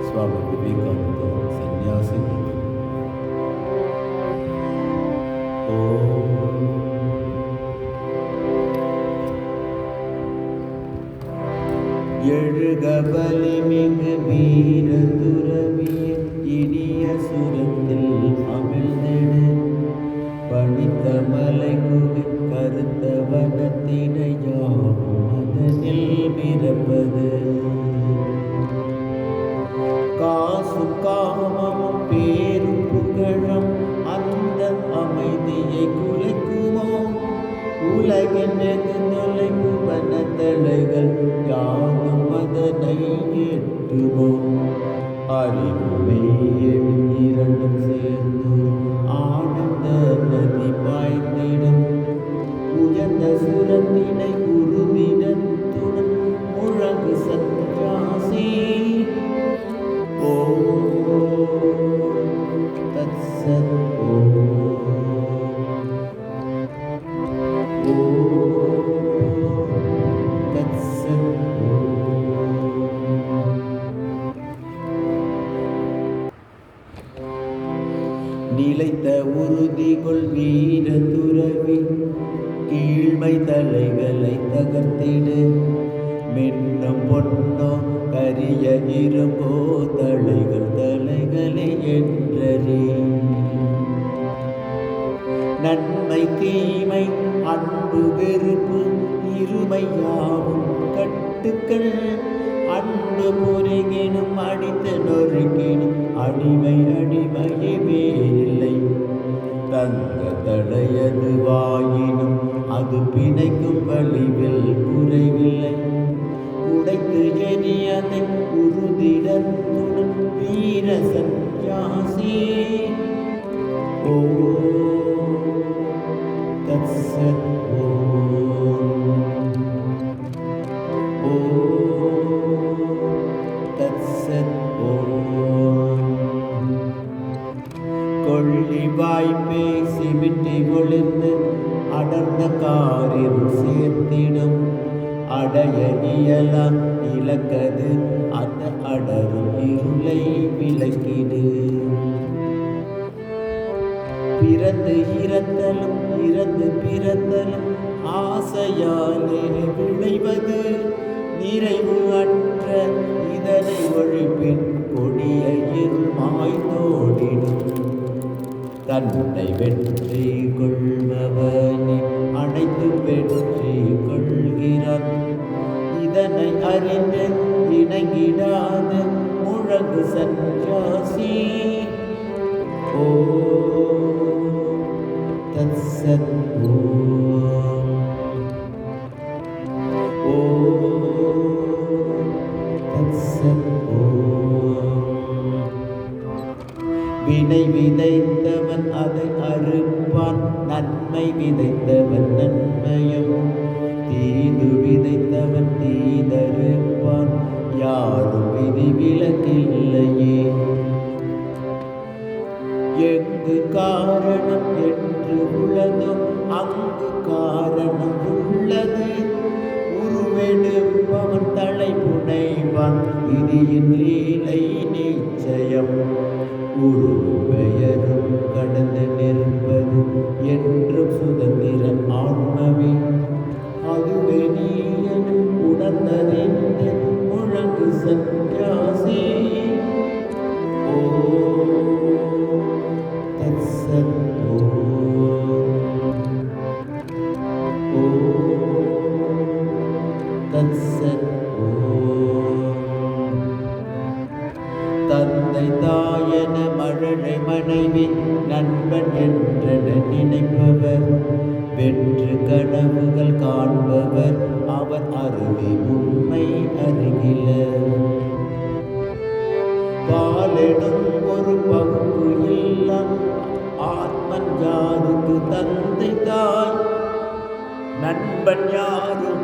स्वामी विवेकानंद सन्यासी எழுக வலிமிகு வீர துறவிய இனிய சுரத்தில் அமிழ்ந்திடு படித்த மலை குகை கருத்த வனத்தினை யாவும் அதனில் பிறப்பது காசும் காமமும் பேரும் புகழும் அந்த அமைதியை குலைக்குமோ உலகின் வெகு தொலைவு வனத்தலைகள் யாரும் அதனை எட்டுமோ அறிவுமே இரண்டும் சேர்ந்து ஆனந்த நதி பாய்ந்திடும் உயர்ந்த சுரத்தினை உறுதிடத்துடன் முழங்கு சந்நியாசி தத்சத் நிலைத்த உறுதிகொள் வீர துறவி கீழ்மை தலைகளை தகர்த்திடு மின்னும் பொன்னோ கரிய இரும்போ தலைகளை என்றறி நன்மை தீமை அன்பு வெறுப்பு இருமையாவும் கட்டுக்கள் அன்பு முறைகினும் அடித்து நொறுக்கினும் அடிமையே வேறில்லை தங்க தடையது வாயினும் அது பிணைக்கும் வலிவில் குறைவில்லை உடைத்து எரியதை உறுதிடத்துடன் வீர சந்நியாசி தத்சத் கொள்ளி வாய்ப்பே சிமிட்டி ஒளிர்ந்து அடர்ந்த காரில் சேர்த்திடும் அடைய இயல இலக்கது அந்த அடரும் இருளை விளக்கிடு பிறந்து பிறந்தலும் ஆசையாலே விளைவது நிறைவு அற்ற இதனை ஒழிப்பின் கொடிய இருள் மாய்ந்தோடிடும் தன்னை வெற்றி கொள்பவனை அனைத்து வெற்றி கொள்கிறான் இதனை அறிந்து இணங்கிடாத முழங்கு சந்நியாசி தத்சத் வினை விதைத்தவன் அதை அறுப்பான் நன்மை விதைத்தவன் நன்மையும் தீது விதைத்தவன் தீதறுப்பான் யாரும் விதி விலக்கில்லையே எங்கு காரணம் என்று உள்ளதோ அங்கு காரணம் உள்ளது உருவெடுப்பவன் தலை புனைவான் விதியின் லீலை நிச்சயம் உருவும் பெயரும் கடந்து நிற்பது என்றும் சுதந்திரன் ஆன்மவே அதுவே நீ என உணர்ந்ததென்று முழங்கு சந்நியாசி தத்சத் தத்சத் தந்தை தாயன மழலை மனைவி நண்பன் என்றென நினைப்பவர் வெற்று கனவுகள் காண்பவர் அவர் அருகே உண்மை அருகில பாலெனும் ஒரு பகுப்பு எல்லாம் ஆத்மன் யாருக்கு தந்தை தாய் நண்பன் யாரும்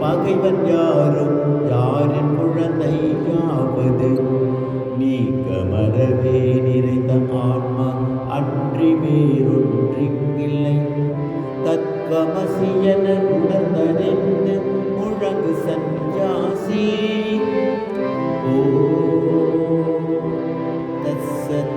பகைவன் யாரும் யாரின் குழந்தையாவது நீக்க மரவே நிறைந்த ஆன்மா அன்றி வேறொன்றிங்கில்லை தத் கமசியன உணர்ந்தறிந்து முழங்கு சந்நியாசி. தத்சத்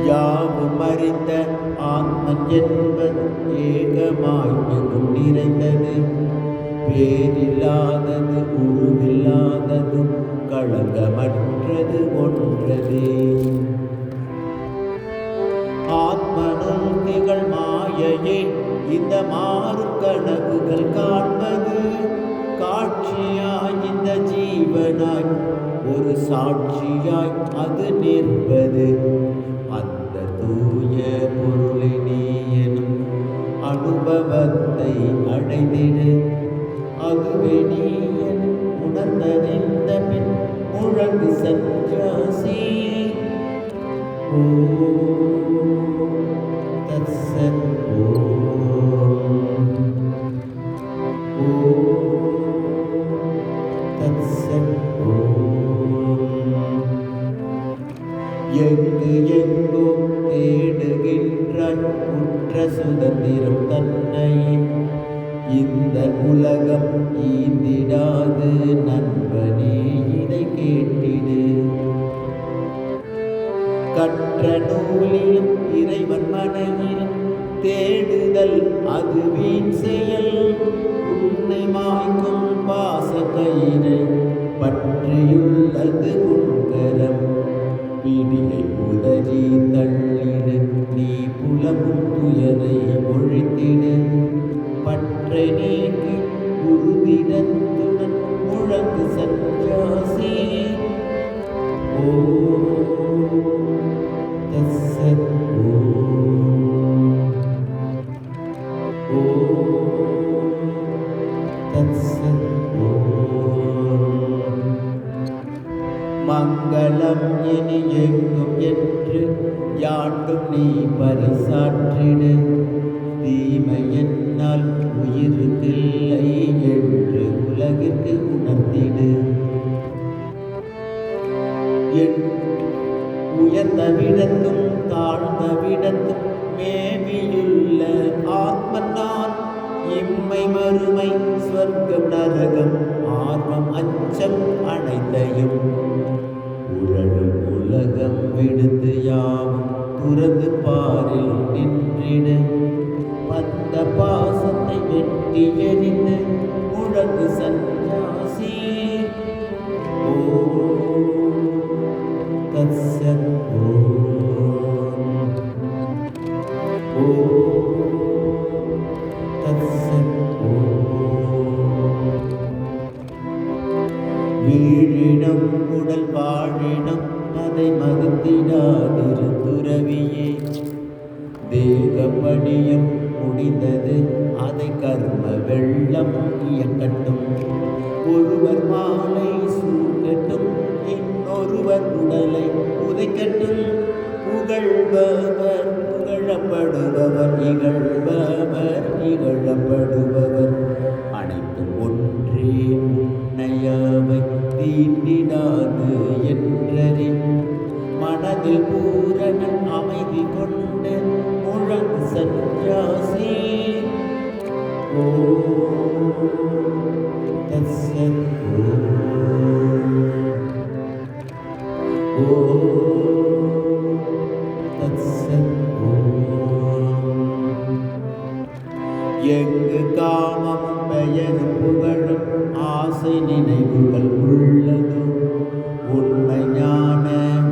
யாவும் அறிந்த ஆத்மன் என்பது ஏகமாய் எங்கும் நிறைந்தது, பேரில்லாதது உருவில்லாதது களங்கமற்றது ஒன்றதே. ஆத்மனுள் திகழ் மாயையே இந்த மாறும் கனவுகள் காண்பது, காட்சியாய் இந்த ஜீவனாய் ஒரு சாட்சியாய் அது நிற்பது. அந்த தூய பொருளை நீ எனும் அனுபவத்தை அடைந்திடு, அதுவே நீ என் உணர்ந்தறிந்த பின் முழங்கு சந்நியாசி. தத்சத் எங்கு எங்கோ தேடுகின்றாய் உற்ற சுதந்திரம் தன்னை, இந்த உலகம் ஈந்திடாது நண்பனே இதை கேட்டிடு. கற்ற நூலிலும் இறைவன் மனையிலும் தேடுதல் அது வீண் செயல், உன்னை மாய்க்கும் பாச கயிறை பற்றியுள்ளது உன்கரம். பிடியை உதறி தள்ளிடு, நீ புலமும் துயரை ஒழித்திடு. பற்றை நீக்கி உறுதிடத்துடன் முழங்கு சந்நியாசி. தத்சத் தத்சத். மங்களம் இனி எங்கும் என்று யாண்டும் நீ பரிசாற்றிடு, தீமை என்னால் உயிருக்கில்லை என்று உலகிற்கு உணர்த்திடு. உயர்ந்த விடத்தும் தாழ்ந்த விடத்தும் மேவியுள்ள ஆத்மன் நான். இம்மை மறுமை ஸ்வர்க்கம் நரகம் ஆர்வம் அச்சம் அனைத்தையும் உழலும் உலகம் விடுத்து யாவும் துறந்து பாரில் நின்றிடு. பந்த பாசத்தை வெட்டி எறிந்து முழங்கு சந்நியாசி. தத்சத் தத்சத். வீழினம் உடல் வாழினம் அதை மதித்திடாதிரு துறவியே. தேகப்படியம் முடிந்தது அதை கர்ம வெள்ளம் இயக்கட்டும். ஒருவர் மாலை சூட்டட்டும், இன்னொருவர் உடலை உதைக்கட்டும். புகழ்பவர் புகழப்படுபவர், இகழ்பவர் இகழப்படுபவர். அனைத்தும் ஒன்றே உன்னையாவை தீண்டிடாது என்றறி. மனதில் பூரண அமைதி கொண்டு முழங்கு சந்நியாசி. தத்சத் தத்சத். எங்கு காமமும் பெயரும் புகழும் ஆசை நினைவுகள் உள்ளதோ, உண்மை ஞான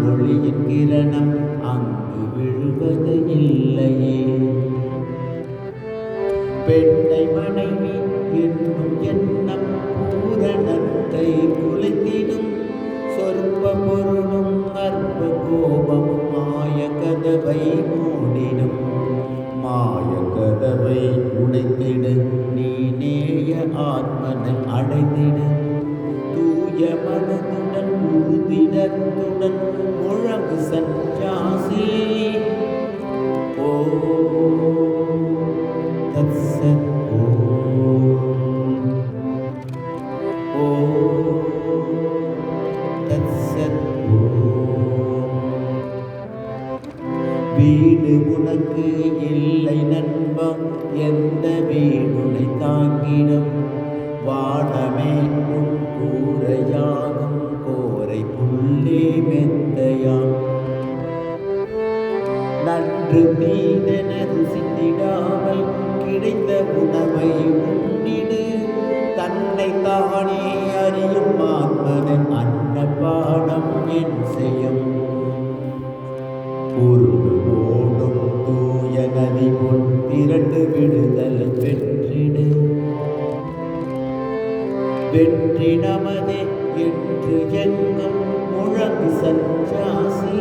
ஒளியின் கிரணம் அங்கு விழுவது இல்லையே. பெண்ணை மனைவி என்னும் எண்ணம் பூரணத்தை வீடு உனக்கு இல்லை நண்பா, எந்த வீடுனை தாங்கிடும்? வானமே உன் கூரையாகும், கோரை புள்ளே மெத்தையாம். நன்று தீதென ருசித்திடாமல் கிடைத்த உணவை உண்டிடு. தன்னை தானே அறியும் ஆத்மனின் அன்னபானம் என் செய்யும். உருண்டு ஓடும் தூய நதி போல் திரண்டு விடுதலை பெற்றிடு. வெற்றி நமதே என்று எங்கும் முழங்கு சஞ்சாசி.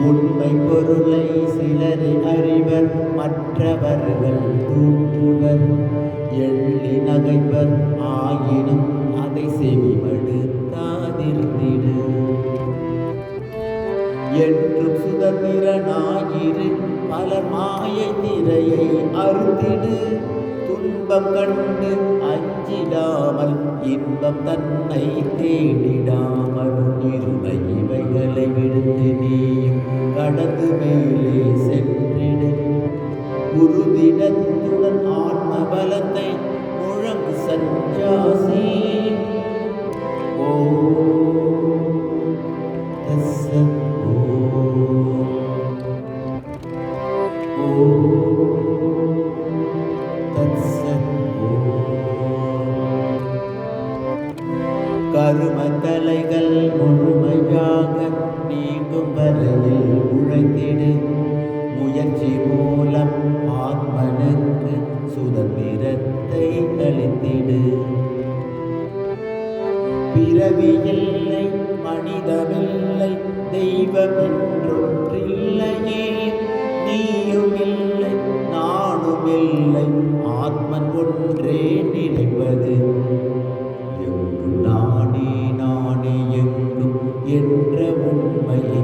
உண்மை பொருளை சிலரை அறிவர், மற்றவர்கள் தூற்றுவர். எள்ளி நகைவர், ஆயினும் அதை செவிமடுத்தாதிருந்திடு. என்றும் சுதந்திரனாயிரு, பல மாயை திரையை அறுத்திடு. துன்பம் கண்டு அஞ்சிடாமல், இன்பம் தன்னை தேடிடாமல், இருமை இவைகளை விடுத்து நீயும் கடந்து மேலே சென்றிடு. உறுதிடத்துடன் ஆன்ம பலத்தை முழங்கு சஞ்சாசி. ஓ கருமத்தலைகள் முழுமையாக நீங்கும் வரையில் உழைத்திடு. முயற்சி மூலம் ஆத்மனுக்கு சுதந்திரத்தை அளித்திடு. பிறவியில்லை, மனிதமில்லை, தெய்வமென்றொன்றில்லையே. நீயுமில்லை, நானுமில்லை, ஆத்மன் ஒன்றே நினைப்பது. எங்கும் நானே நானே எங்கும் என்ற உண்மையை